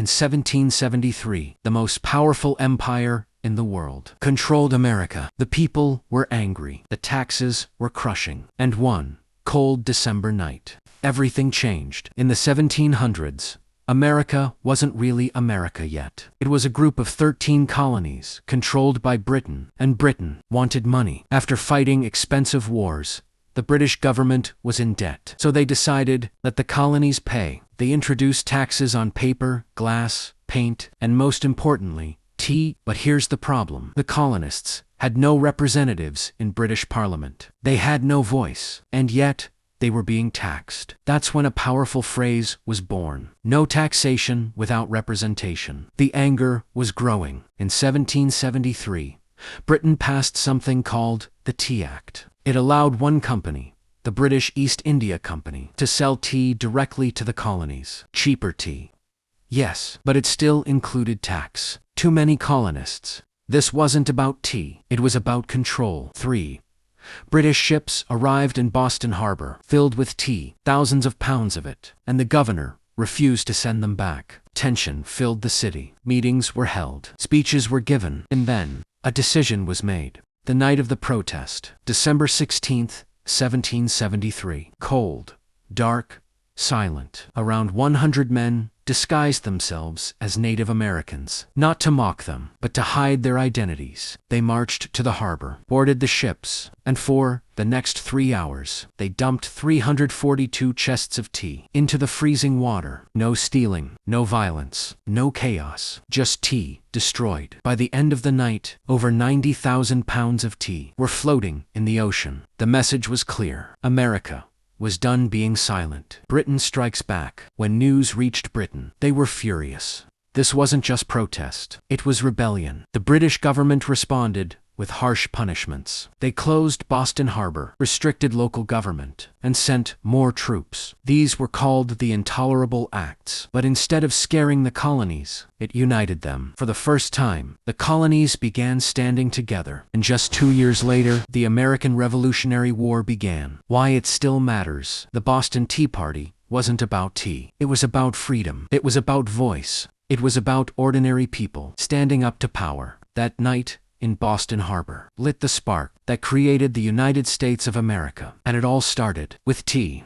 in 1773, the most powerful empire in the world controlled America. The people were angry, the taxes were crushing, and one cold December night, everything changed. In the 1700s, America wasn't really America yet. It was a group of 13 colonies controlled by Britain, and Britain wanted money. After fighting expensive wars, the British government was in debt, so they decided let the colonies pay. They introduced taxes on paper, glass, paint, and most importantly, tea. But here's the problem. The colonists had no representatives in British Parliament. They had no voice, and yet they were being taxed. That's when a powerful phrase was born: no taxation without representation. The anger was growing. In 1773, Britain passed something called the Tea Act. It allowed one company, the British East India Company, to sell tea directly to the colonies. Cheaper tea. Yes, but it still included tax. Too many colonists. This wasn't about tea. It was about control. 3. British ships arrived in Boston Harbor, filled with tea, thousands of pounds of it, and the governor refused to send them back. Tension filled the city. Meetings were held. Speeches were given. And then, a decision was made. The night of the protest, December 16th, 1773. Cold, dark, silent. Around 100 men disguised themselves as Native Americans, not to mock them, but to hide their identities. They marched to the harbor, boarded the ships, and for the next 3 hours, they dumped 342 chests of tea into the freezing water. No stealing, no violence, no chaos, just tea destroyed. By the end of the night, over 90,000 pounds of tea were floating in the ocean. The message was clear. America was done being silent. Britain strikes back. When news reached Britain, they were furious. This wasn't just protest, it was rebellion. The British government responded with harsh punishments. They closed Boston Harbor, restricted local government, and sent more troops. These were called the Intolerable Acts. But instead of scaring the colonies, it united them. For the first time, the colonies began standing together. And just 2 years later, the American Revolutionary War began. Why it still matters. The Boston Tea Party wasn't about tea. It was about freedom. It was about voice. It was about ordinary people standing up to power. That night, in Boston Harbor, lit the spark that created the United States of America. And it all started with tea.